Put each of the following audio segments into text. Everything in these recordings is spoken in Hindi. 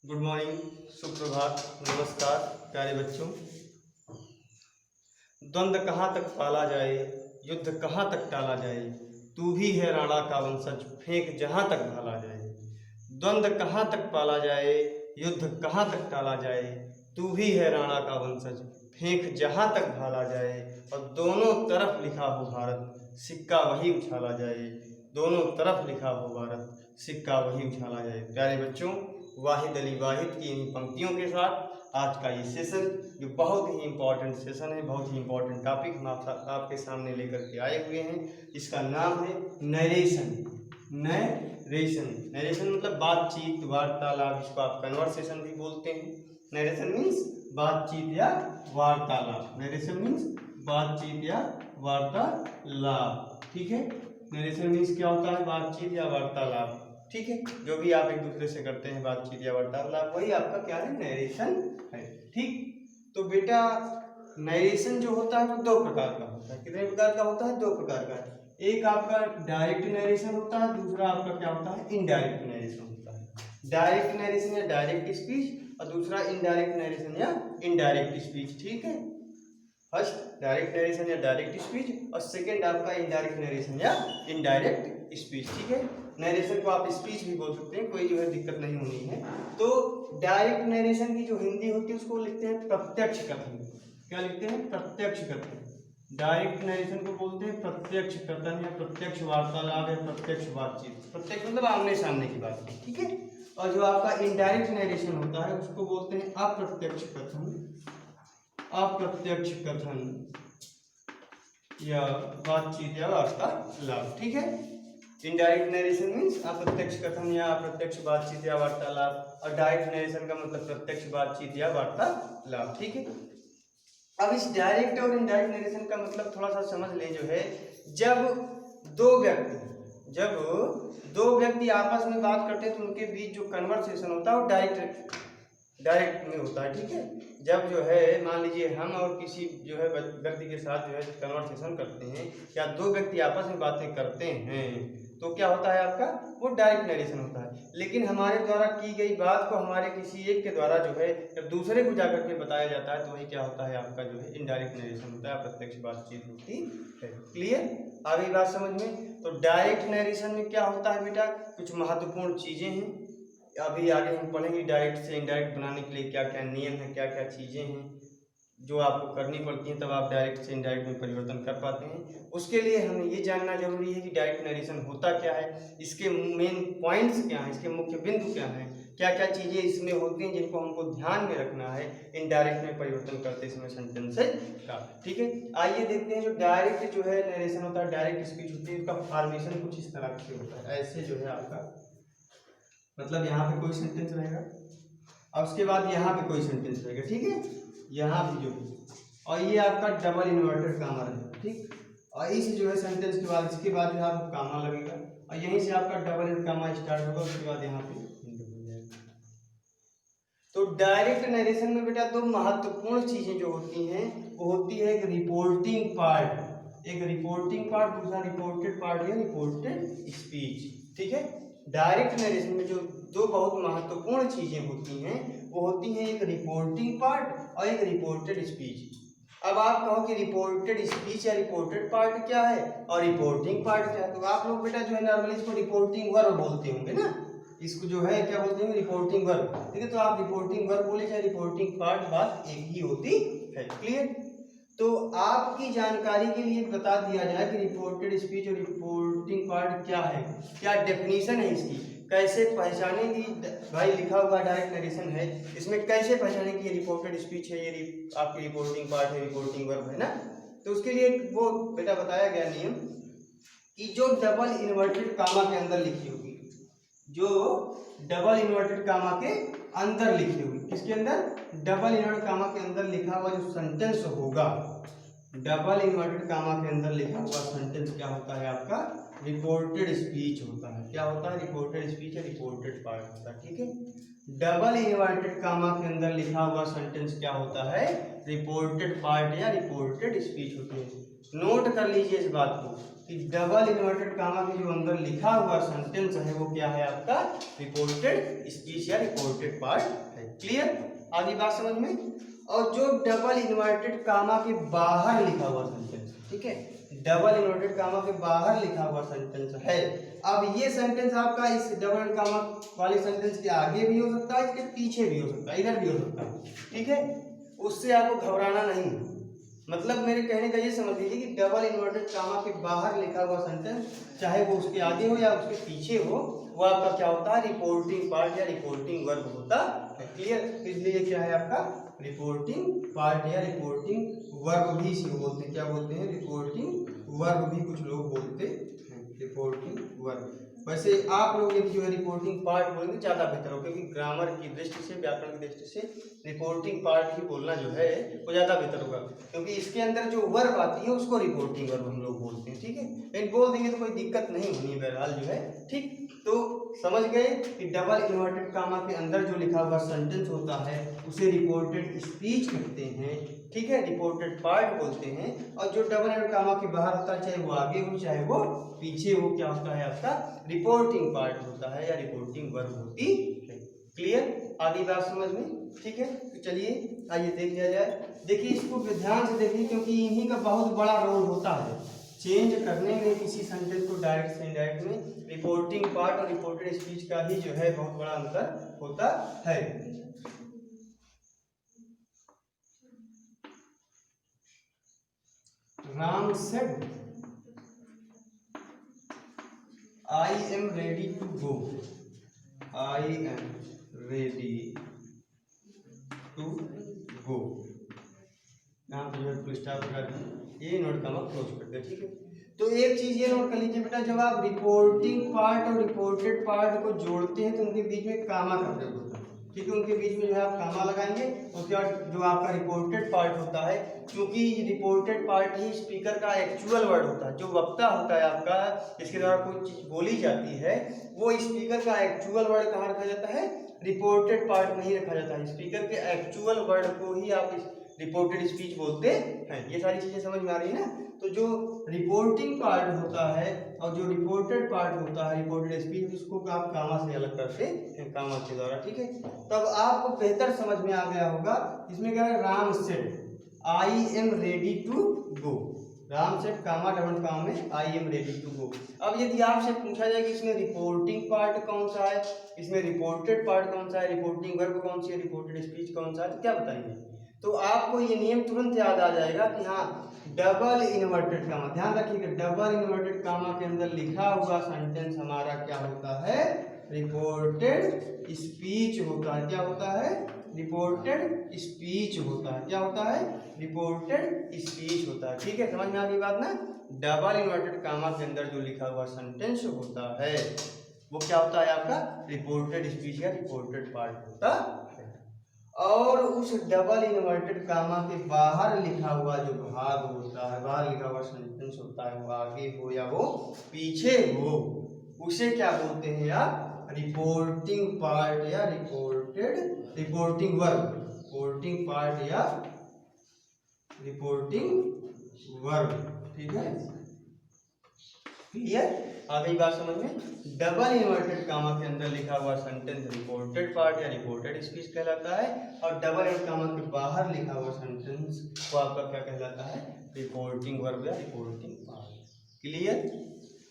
गुड मॉर्निंग, सुप्रभात, नमस्कार प्यारे बच्चों। द्वंद्व कहाँ तक पाला जाए, युद्ध कहाँ तक टाला जाए, तू भी है राणा का वंशज, फेंक जहाँ तक भाला जाए। द्वंद्व कहाँ तक पाला जाए, युद्ध कहाँ तक टाला जाए, तू भी है राणा का वंशज, फेंक जहाँ तक भाला जाए। और दोनों तरफ लिखा हो भारत, सिक्का वही उछाला जाए। दोनों तरफ लिखा हो भारत, सिक्का वही उछाला जाए। प्यारे बच्चों, वाहिद अली वाहिद की इन पंक्तियों के साथ आज का ये सेशन जो बहुत ही इम्पोर्टेंट सेशन है, बहुत ही इम्पोर्टेंट टॉपिक हम आपके सामने लेकर के आए हुए हैं। इसका नाम है नरेशन। नरेशन मतलब बातचीत, वार्तालाप, जिसको आप कन्वर्सेशन भी बोलते हैं। नरेशन मीन्स बातचीत या वार्तालाप। नरेशन मीन्स बातचीत या वार्तालाप। ठीक है, नरेशन मीन्स क्या होता है, बातचीत या वार्तालाप। ठीक है, जो भी आप एक दूसरे से करते हैं बातचीत या वार्तालाप, वही आपका क्या है, नरेशन है। ठीक, तो बेटा नरेशन जो होता है वो दो प्रकार का होता है। कितने प्रकार का होता है? दो प्रकार का। एक आपका डायरेक्ट नरेशन होता है, दूसरा आपका क्या होता है, इनडायरेक्ट नरेशन होता है। डायरेक्ट नरेशन या डायरेक्ट स्पीच और दूसरा इनडायरेक्ट नरेशन या इनडायरेक्ट स्पीच। ठीक है, फर्स्ट डायरेक्ट नरेशन या डायरेक्ट स्पीच और सेकंड आपका इनडायरेक्ट नरेशन या इनडायरेक्ट स्पीच। ठीक है, नरेशन को आप स्पीच भी बोल सकते हैं, कोई जो है दिक्कत नहीं होनी है। तो डायरेक्ट नरेशन की जो हिंदी होती है उसको लिखते हैं प्रत्यक्ष कथन। क्या लिखते हैं? प्रत्यक्ष कथन। डायरेक्ट नरेशन को बोलते हैं प्रत्यक्ष कथन या प्रत्यक्ष वार्तालाप या प्रत्यक्ष बातचीत। प्रत्यक्ष मतलब आमने सामने की बात। ठीक है, और जो आपका इनडायरेक्ट नरेशन होता है उसको बोलते हैं अप्रत्यक्ष कथन। अप्रत्यक्ष कथन या बातचीत या वार्तालाप। ठीक है, इनडायरेक्ट नरेशन मीन्स अप्रत्यक्ष कथन या अप्रत्यक्ष बातचीत या वार्तालाप, और डायरेक्ट नरेशन का मतलब प्रत्यक्ष बातचीत या वार्तालाप। ठीक है, अब इस डायरेक्ट और इनडायरेक्ट नरेशन का मतलब थोड़ा सा समझ लें। जो है, जब दो व्यक्ति आपस में बात करते हैं तो उनके बीच जो कन्वर्सेशन होता है वो डायरेक्ट में होता है। ठीक है, जब जो है मान लीजिए हम और किसी जो है व्यक्ति के साथ जो है कन्वर्सेशन करते हैं या दो व्यक्ति आपस में बातें करते हैं तो क्या होता है आपका, वो डायरेक्ट नरेशन होता है। लेकिन हमारे द्वारा की गई बात को हमारे किसी एक के द्वारा जो है जब दूसरे को जाकर के बताया जाता है तो वही क्या होता है, आपका जो है इनडायरेक्ट नरेशन होता है, प्रत्यक्ष बातचीत होती है। क्लियर? आ गई बात समझ में? तो डायरेक्ट नरेशन में क्या होता है बेटा, कुछ महत्वपूर्ण चीजें हैं, अभी आगे हम पढ़ेंगे। डायरेक्ट से इनडायरेक्ट बनाने के लिए क्या क्या नियम है, क्या क्या चीजें हैं जो आपको करनी पड़ती हैं, तब आप डायरेक्ट से इनडायरेक्ट में परिवर्तन कर पाते हैं। उसके लिए हमें ये जानना जरूरी है कि डायरेक्ट नरेशन होता क्या है, इसके मेन पॉइंट्स क्या हैं, इसके मुख्य बिंदु क्या हैं, क्या क्या चीजें इसमें होती हैं जिनको हमको ध्यान में रखना है इनडायरेक्ट में परिवर्तन करते समय सेंटेंसेस का। ठीक है, आइए देखते हैं। जो डायरेक्ट जो है नरेशन होता है, डायरेक्ट स्पीच होती है, उसका फॉर्मेशन कुछ इस तरह से होता है। ऐसे जो है आपका मतलब यहाँ पे कोई सेंटेंस रहेगा और उसके बाद यहाँ पे कोई सेंटेंस रहेगा। ठीक है, यहाँ भी जो, और ये आपका डबल इन्वर्टेड कामा रहेगा। ठीक, और इस जो है सेंटेंस के बाद इसके बाद जो है आपको कामा लगेगा और यहीं से आपका डबल कामा स्टार्ट होगा, उसके बाद यहाँ पे हो जाएगा। तो डायरेक्ट नरेशन में बेटा दो महत्वपूर्ण चीजें जो होती हैं वो होती है एक रिपोर्टिंग पार्ट, दूसरा रिपोर्टेड पार्ट या रिपोर्टेड स्पीच। ठीक है, डायरेक्ट नरेशन में जो दो बहुत महत्वपूर्ण चीजें होती हैं वो होती हैं एक रिपोर्टिंग पार्ट और एक रिपोर्टेड स्पीच। अब आप कहो कि रिपोर्टेड स्पीच या रिपोर्टेड पार्ट क्या है और रिपोर्टिंग पार्ट क्या है, तो आप लोग बेटा जो है नॉर्मली इसको रिपोर्टिंग वर्ब बोलते होंगे ना, इसको जो है क्या बोलते हैं, रिपोर्टिंग वर्ब। ठीक है, तो आप रिपोर्टिंग वर्ब बोले चाहे रिपोर्टिंग पार्ट, बात एक ही होती है। क्लियर? तो आपकी जानकारी के लिए बता दिया जाए कि रिपोर्टेड स्पीच और रिपोर्टिंग पार्ट क्या है, क्या डेफिनेशन है इसकी, कैसे पहचानेंगे। भाई लिखा हुआ डायरेक्ट नरेशन है, इसमें कैसे पहचानेंगे कि ये रिपोर्टेड स्पीच है, ये आपकी रिपोर्टिंग पार्ट है, रिपोर्टिंग वर्ब है ना। तो उसके लिए वो बेटा बताया गया नियम कि जो डबल इन्वर्टेड कामा के अंदर लिखी होगी, जो डबल इन्वर्टेड कामा के अंदर लिखी होगी, किसके अंदर, डबल इन्वर्टेड कामा के अंदर लिखा हुआ जो सेंटेंस होगा, डबल इन्वर्टेड कामा के अंदर लिखा हुआ सेंटेंस क्या होता है आपका, रिपोर्टेड स्पीच होता है। क्या होता है? रिपोर्टेड स्पीच या रिपोर्टेड पार्ट होता है। ठीक है, डबल इन्वर्टेड कामा के अंदर लिखा हुआ सेंटेंस क्या होता है, रिपोर्टेड पार्ट या रिपोर्टेड स्पीच होती है। नोट कर लीजिए इस बात को कि डबल इन्वर्टेड कामा के जो अंदर लिखा हुआ सेंटेंस है वो क्या है आपका रिपोर्टेड स्पीच या रिपोर्टेड पार्ट है। क्लियर, आगे बात समझ में। और जो डबल इन्वर्टेड कामा के बाहर लिखा हुआ सेंटेंस, ठीक है, डबल इन्वर्टेड कामा के बाहर लिखा हुआ सेंटेंस है, अब ये सेंटेंस आपका इस डबल कामा वाले सेंटेंस के आगे भी हो सकता है, इसके पीछे भी हो सकता है, इधर भी हो सकता है, ठीक है, उससे आपको घबराना नहीं। मतलब मेरे कहने का ये समझ लीजिए कि डबल इन्वर्टेड कामा के बाहर लिखा हुआ सेंटेंस चाहे वो उसके आगे हो या उसके पीछे हो, वो आपका क्या होता है रिपोर्टिंग पार्ट या रिपोर्टिंग वर्ब होता है। क्लियर, इसलिए क्या है आपका रिपोर्टिंग पार्ट या रिपोर्टिंग वर्ब भी इसी को बोलते हैं, क्या बोलते हैं रिपोर्टिंग वर्ब भी कुछ लोग बोलते हैं, रिपोर्टिंग वर्ब। वैसे आप लोग एक जो है रिपोर्टिंग पार्ट बोलेंगे ज़्यादा बेहतर हो, क्योंकि ग्रामर की दृष्टि से, व्याकरण की दृष्टि से रिपोर्टिंग पार्ट ही बोलना जो है वो ज़्यादा बेहतर होगा, क्योंकि इसके अंदर जो वर्ब आती है उसको रिपोर्टिंग वर्ब हम लोग बोलते हैं। ठीक है, लेकिन बोल देंगे तो कोई दिक्कत नहीं होनी बहरहाल जो है। ठीक, तो समझ गए कि डबल इन्वर्टेड कामा के अंदर जो लिखा हुआ सेंटेंस होता है उसे रिपोर्टेड स्पीच कहते हैं। ठीक है, रिपोर्टेड पार्ट बोलते हैं। और जो डबल इन्वर्टेड कामा के बाहर होता है, चाहे वो आगे हो चाहे वो पीछे हो, क्या होता है आपका रिपोर्टिंग पार्ट होता है या रिपोर्टिंग वर्ब होती है। क्लियर, आगे बात समझ में। ठीक है, तो चलिए आइए देख लिया जाए। देखिए इसको ध्यान से देखिए, क्योंकि इन्हीं का बहुत बड़ा रोल होता है चेंज करने में किसी सेंटेंस को डायरेक्ट से इनडायरेक्ट में। रिपोर्टिंग पार्ट और रिपोर्टेड स्पीच का ही जो है बहुत बड़ा अंतर होता है। Ram said I am ready to go, I am ready to go, यहाँ पे जो है फुल स्टॉप लगा दिए, ये नोट कमा क्लोज कर दिया। ठीक है, तो एक चीज ये नोट कर लीजिए बेटा, जब आप रिपोर्टिंग पार्ट और रिपोर्टेड पार्ट को जोड़ते हैं तो उनके बीच में कामा का प्रयोग होता है। ठीक है, उनके बीच में जो है आप कामा लगाएंगे। उसके बाद जो आपका रिपोर्टेड पार्ट होता है, क्योंकि रिपोर्टेड पार्ट ही स्पीकर का एक्चुअल वर्ड होता है, जो वक्ता होता है आपका जिसके द्वारा कोई चीज बोली जाती है, वो स्पीकर का एक्चुअल वर्ड कहाँ रखा जाता है, रिपोर्टेड पार्ट में ही रखा जाता है। स्पीकर के एक्चुअल वर्ड को ही आप रिपोर्टेड स्पीच बोलते हैं। ये सारी चीजें समझ में आ रही है ना। तो जो रिपोर्टिंग पार्ट होता है और जो रिपोर्टेड पार्ट होता है, रिपोर्टेड स्पीच, उसको आप कामा से अलग करते हैं, कामा के द्वारा। ठीक है, तब आपको बेहतर समझ में आ गया होगा। इसमें क्या है, Ram said I am ready to go, Ram said comma double comma में I am ready to go. अब यदि आपसे पूछा जाए कि इसमें रिपोर्टिंग पार्ट कौन सा है, इसमें रिपोर्टेड पार्ट कौन सा है, रिपोर्टिंग वर्ब कौन सी है, रिपोर्टेड स्पीच कौन सा है, तो क्या बताइए। तो आपको ये नियम तुरंत याद आ जाएगा कि हाँ डबल इन्वर्टेड कामा, ध्यान रखिएगा, डबल इन्वर्टेड कामा के अंदर लिखा हुआ सेंटेंस हमारा क्या होता है, रिपोर्टेड स्पीच होता है। क्या होता है, रिपोर्टेड स्पीच होता है। क्या होता है, रिपोर्टेड स्पीच होता है। ठीक है, समझ में आ गई बात ना। डबल इन्वर्टेड कामा के अंदर जो लिखा हुआ सेंटेंस होता है वो क्या होता है आपका रिपोर्टेड स्पीच या रिपोर्टेड पार्ट होता है। और उस डबल इन्वर्टेड कामा के बाहर लिखा हुआ जो भाग होता है, बाहर लिखा हुआ सेंटेंस होता है, वो आगे हो या वो पीछे हो, उसे क्या बोलते हैं आप, रिपोर्टिंग पार्ट या रिपोर्टिंग वर्ब, रिपोर्टिंग पार्ट या रिपोर्टिंग वर्ब। ठीक है, क्लियर, आ गई बात समझ में। डबल इन्वर्टेड कामा के अंदर लिखा हुआ सेंटेंस रिपोर्टेड पार्ट या रिपोर्टेड स्पीच कहलाता है, और डबल इन्वर्टेड कामा के बाहर लिखा हुआ सेंटेंस वो आपका क्या कहलाता है, रिपोर्टिंग वर्ब या रिपोर्टिंग पार्ट। क्लियर,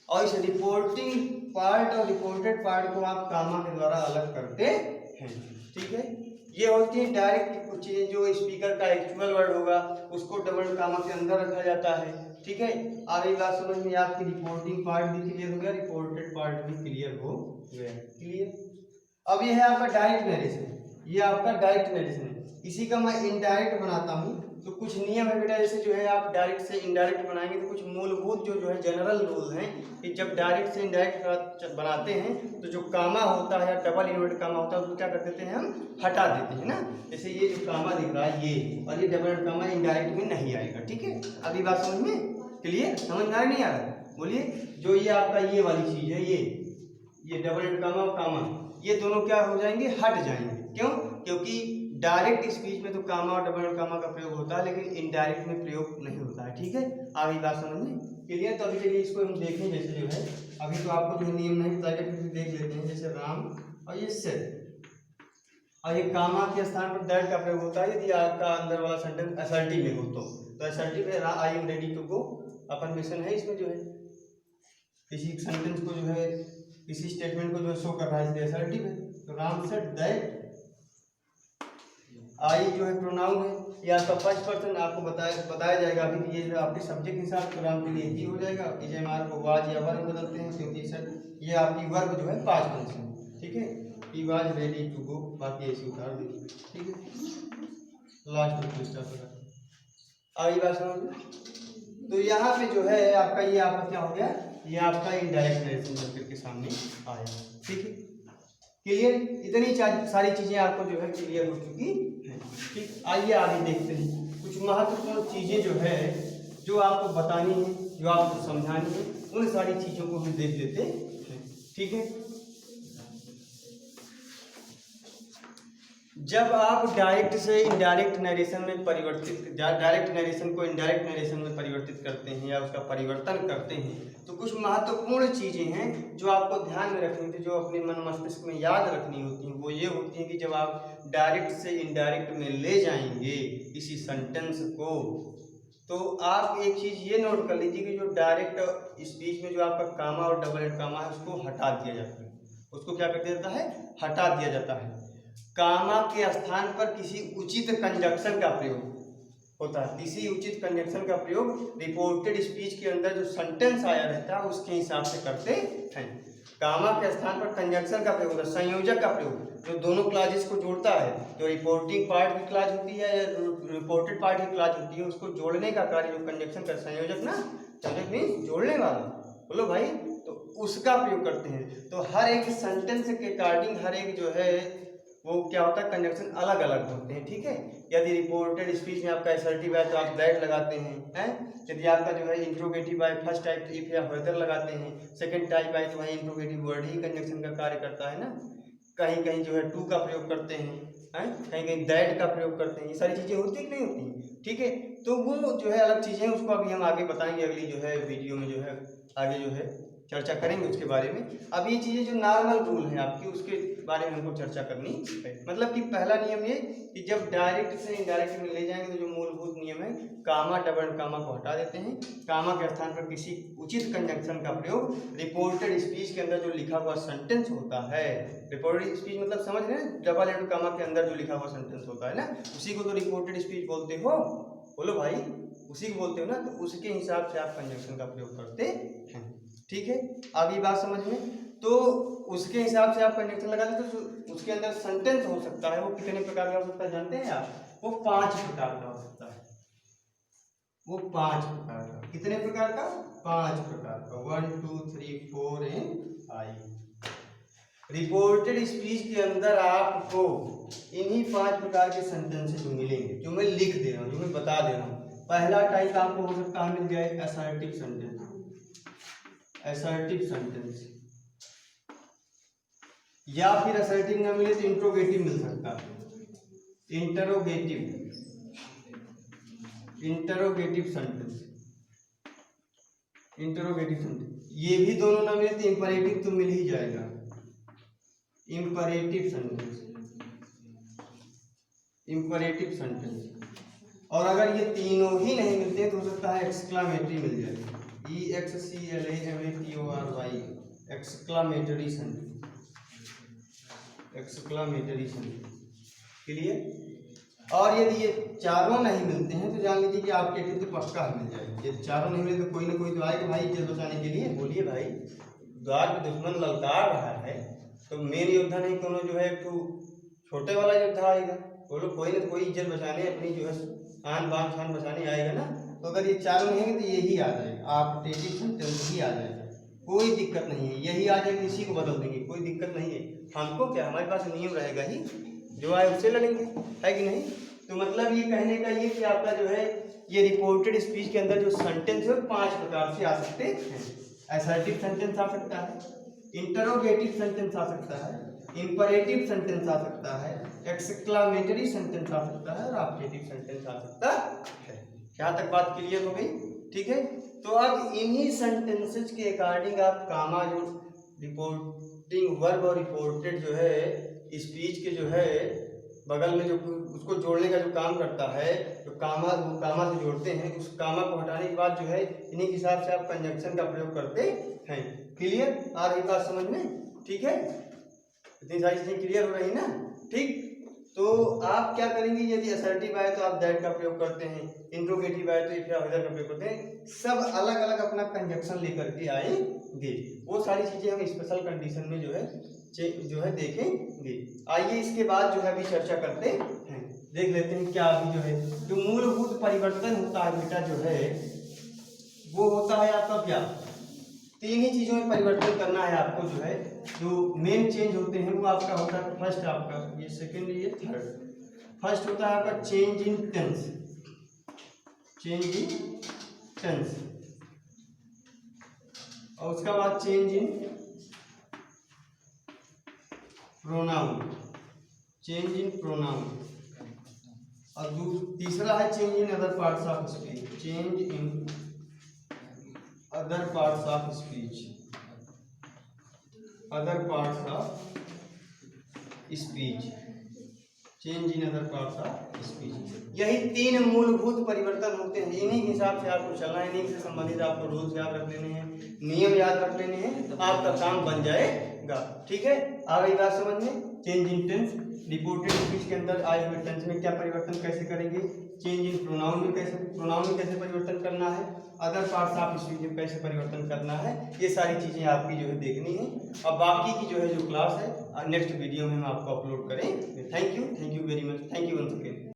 और इस रिपोर्टिंग पार्ट और रिपोर्टेड पार्ट को आप कामा के द्वारा अलग करते हैं। ठीक है, ये होती है डायरेक्ट कुछ चीजें, जो स्पीकर का एक्चुअल वर्ड होगा उसको डबल कामा के अंदर रखा जाता है। ठीक है, आगे बात समझ में, आपकी रिपोर्टिंग पार्ट भी क्लियर हो गया, रिपोर्टेड पार्ट भी क्लियर हो गया। क्लियर, अब ये है आपका डायरेक्ट नरेशन, ये आपका डायरेक्ट नरेशन है। इसी का मैं इनडायरेक्ट बनाता हूँ, तो कुछ नियम है बेटा, जैसे जो है आप डायरेक्ट से इनडायरेक्ट बनाएंगे तो कुछ मूलभूत जो है जनरल रूल हैं कि जब डायरेक्ट से इनडायरेक्ट बनाते हैं तो जो कामा होता है या डबल इन्वर्टेड कामा होता है उसको क्या कर देते हैं, हम हटा देते हैं ना। जैसे ये जो कामा दिख रहा है ये, और ये डबल इन्वर्टेड कामा इनडायरेक्ट में नहीं आएगा। ठीक है, अभी बात समझ में क्लियर, समझ में आ नहीं आ रहा है, बोलिए। जो ये आपका ये वाली चीज है, ये डबल इन्वर्टेड कामा और कामा, ये दोनों क्या हो जाएंगे, हट जाएंगे। क्यों? क्योंकि डायरेक्ट स्पीच में तो कामा और डबल कामा का प्रयोग होता है, लेकिन इनडायरेक्ट में प्रयोग नहीं होता है। ठीक है, आगे बात समझ में क्लियर? तो अभी चलिए इसको हम देखें। जैसे जो है अभी तो आपको जो नियम नहीं बताया, फिर भी देख लेते हैं। जैसे राम और ये सेट, और ये कामा के स्थान पर दैट का प्रयोग होता है यदि आपका अंदर वाला सेंटेंस असर्टिव में हो तो असर्टिव है I am ready to go, अपन मिशन है इसमें जो है किसी सेंटेंस को जो है किसी स्टेटमेंट को जो है शो कर रहा है, इसलिए असर्टिव है। तो राम सेड दैट, आई जो है प्रोनाउन है, ये आपका फर्स्ट पर्सन आपको बताया जाएगा अभी कि ये जो आपके सब्जेक्ट के हिसाब से राम के लिए ही हो जाएगा। इजेमार को वाज या वर्ब बदलते हैं, क्योंकि सर ये आपकी वर्ब जो है पास्ट टेंस है। ठीक है, he was ready to go, बाकी ऐसे उतार दीजिए। ठीक है, लास्ट में स्टार्ट होगा। आई बात समझ। तो यहाँ पे जो है आपका ये आपका क्या हो गया, ये आपका इनडायरेक्ट नरेशन सर्किट के सामने आया। ठीक है, क्लियर? इतनी सारी चीजें आपको जो है क्लियर हो चुकी है। ठीक, आइए आगे देखते हैं कुछ महत्वपूर्ण चीजें जो है जो आपको बतानी है, जो आपको समझानी है, उन सारी चीजों को हम देख लेते हैं। ठीक है, जब आप डायरेक्ट से इनडायरेक्ट नरेशन में परिवर्तित, डायरेक्ट नरेशन को इनडायरेक्ट नरेशन में परिवर्तित करते हैं या उसका परिवर्तन करते हैं, तो कुछ महत्वपूर्ण चीज़ें हैं जो आपको ध्यान में रखनी थी, जो अपने मन मस्तिष्क में याद रखनी होती हैं। वो ये होती हैं कि जब आप डायरेक्ट से इनडायरेक्ट में ले जाएंगे किसी सेंटेंस को, तो आप एक चीज़ ये नोट कर लीजिए कि जो डायरेक्ट स्पीच में जो आपका कामा और डबल एंड कामा है उसको हटा दिया जाता है। उसको क्या कर दिया जाता है? हटा दिया जाता है। कामा के स्थान पर किसी उचित कंजक्शन का प्रयोग होता है। किसी उचित कंजक्शन का प्रयोग रिपोर्टेड स्पीच के अंदर जो सेंटेंस आया रहता है उसके हिसाब से करते हैं। कामा के स्थान पर कंजक्शन का प्रयोग होता है, संयोजक का प्रयोग, जो दोनों क्लासेस को जोड़ता है। जो रिपोर्टिंग पार्ट की क्लास होती है या रिपोर्टेड पार्ट की क्लास होती है, उसको जोड़ने का कार्य जो कंजक्शन का, संयोजक ना, संयोजक मीन्स जोड़ने वाला, बोलो भाई, तो उसका प्रयोग करते हैं। तो हर एक सेंटेंस के अकॉर्डिंग हर एक जो है वो क्या होता है, कंजक्शन अलग अलग होते हैं। ठीक है, यदि रिपोर्टेड स्पीच में आपका असर्टिव है तो आप दैट लगाते हैं। यदि आपका जो है इंट्रोगेटिव है, फर्स्ट टाइप इफ या वेदर लगाते हैं। सेकंड टाइप है तो वही इंट्रोगेटिव वर्ड ही कंजक्शन का कार्य करता है ना। कहीं कहीं जो है टू का प्रयोग करते हैं, कहीं कहीं दैट का प्रयोग करते हैं। ये सारी चीज़ें होती है कि नहीं होती? ठीक है, तो वो जो है अलग चीज़ें, उसको अभी हम आगे बताएंगे अगली जो है वीडियो में, जो है आगे जो है चर्चा करेंगे उसके बारे में। अब ये चीज़ें जो नॉर्मल रूल हैं आपकी, उसके बारे में हमको चर्चा करनी है। मतलब कि पहला नियम ये कि जब डायरेक्ट से इनडायरेक्ट में ले जाएंगे तो जो मूलभूत नियम है, कामा डबल कामा को हटा देते हैं। कामा के स्थान पर किसी उचित कंजंक्शन का प्रयोग रिपोर्टेड स्पीच के अंदर जो लिखा हुआ सेंटेंस होता है। रिपोर्टेड स्पीच मतलब समझ रहे हैं, डबल एंड कामा के अंदर जो लिखा हुआ सेंटेंस होता है ना, उसी को तो रिपोर्टेड स्पीच बोलते हो। बोलो भाई, उसी को बोलते हो ना। तो उसके हिसाब से आप कंजंक्शन का प्रयोग करते हैं। ठीक है, अब ये बात समझ में। तो उसके हिसाब से आप कंजंक्शन लगा देते, तो उसके अंदर सेंटेंस हो सकता है। वो कितने प्रकार का हो सकता है जानते हैं आप? वो 5 प्रकार का हो सकता है। वो 5 प्रकार का, कितने प्रकार का? 5 प्रकार का, 1 2 3 4 एंड 5। रिपोर्टेड स्पीच के अंदर आपको इन्हीं 5 प्रकार के सेंटेंसेस जो मिलेंगे, जो मैं लिख दे रहा हूँ, जो मैं बता दे रहा हूँ। पहला टाइप आपको हो सकता है मिल जाए असर्टिव सेंटेंस। असर्टिव सेंटेंस, या फिर असर्टिव ना मिले तो इंट्रोगेटिव मिल सकता है। Interrogative, interrogative sentence, interrogative sentence. ये भी दोनों ना मिले तो इंपरेटिव तो मिल ही जाएगा। Imperative sentence, imperative sentence. और अगर ये तीनों ही नहीं मिलते तो हो सकता है एक्सक्लामेटरी मिल जाएगा। EXCLAMATORY, exclamatory sentence, exclamatory sentence. Clear? और यदि ये चारों नहीं मिलते हैं तो जान लीजिए कि आपके लिए तो पक्का मिल जाएगा। यदि चारों नहीं मिले तो कोई ना कोई तो आएगा भाई इज्जत बचाने के लिए। बोलिए भाई, द्वार पे दुश्मन ललकार रहा है तो मेन योद्धा नहीं, कोनो जो है एक छोटे वाला योद्धा आएगा। बोलो, कोई ना कोई इज्जत बचाने, अपनी जो है आन बान शान बचाने आएगा ना। तो अगर ये चारों नहीं है तो यही आ जाएगा, आप टेटिव सेंटेंस ही आ जाएगा। कोई दिक्कत नहीं है, यही आ जाएगा, इसी को बदल देंगे, कोई दिक्कत नहीं है। हमको क्या, हमारे पास नियम रहेगा ही, जो आए उससे लड़ेंगे, है कि नहीं? तो मतलब ये कहने का ये कि आपका जो है ये रिपोर्टेड स्पीच के अंदर जो सेंटेंस है 5 प्रकार से आ सकते हैं। असर्टिव सेंटेंस आ सकता है, इंटरोगेटिव सेंटेंस आ सकता है, इंपरेटिव सेंटेंस आ सकता है, एक्सक्लामेटरी सेंटेंस आ सकता है और ऑब्जेक्टिव सेंटेंस आ सकता है। यहाँ तक बात क्लियर हो गई? ठीक है, तो अब इन्हीं सेंटेंसेस के अकॉर्डिंग आप कामा जो रिपोर्टिंग वर्ब और रिपोर्टेड जो है स्पीच के जो है बगल में जो उसको जोड़ने का जो काम करता है, जो वो कामा से जोड़ते हैं, उस कामा को हटाने के बाद जो है इन्हीं के हिसाब से आप कंजंक्शन का प्रयोग करते हैं। क्लियर आ रही बात समझ में? ठीक है, इतनी सारी चीजें क्लियर हो रही ना? ठीक, तो आप क्या करेंगे, यदि असर्टिव आए तो आप दैट का प्रयोग करते हैं, इंट्रोगेटिव आए तो इफ या वेदर का प्रयोग करते हैं। सब अलग अलग अपना कंजंक्शन लेकर के आएंगे। वो सारी चीजें हम स्पेशल कंडीशन में जो है देखेंगे। आइए इसके बाद जो है अभी चर्चा करते हैं, देख लेते हैं क्या अभी जो है जो मूलभूत परिवर्तन होता है बेटा जो है वो होता है आपका क्या, तीन ही चीजों में परिवर्तन करना है आपको। जो है जो मेन चेंज होते हैं वो आपका होता है, फर्स्ट आपका ये, सेकंड ये, थर्ड। फर्स्ट होता है आपका change in tense, change in tense, और उसका बाद change in pronoun, change in pronoun, और तीसरा है change in other parts of speech, change in other parts of speech, other parts of speech, change in other parts of speech. यही तीन मूलभूत परिवर्तन होते हैं, इन्हीं के हिसाब से आपको चलना है, इन्हीं से संबंधित आपको रूल्स याद रख लेने हैं, नियम याद रख लेने हैं, तो आपका काम बन जाएगा। ठीक है, आ गई बात समझ में? Change in tense, reported speech के अंदर आए हुए टेंस में क्या परिवर्तन कैसे करेंगे, चेंज इन प्रोनाउन में कैसे परिवर्तन करना है, अदर पार्ट्स ऑफ स्पीच में कैसे परिवर्तन करना है, ये सारी चीजें आपकी जो है देखनी है। और बाकी की जो है जो क्लास है नेक्स्ट वीडियो में हम आपको अपलोड करें। Thank you very much, thank you once again.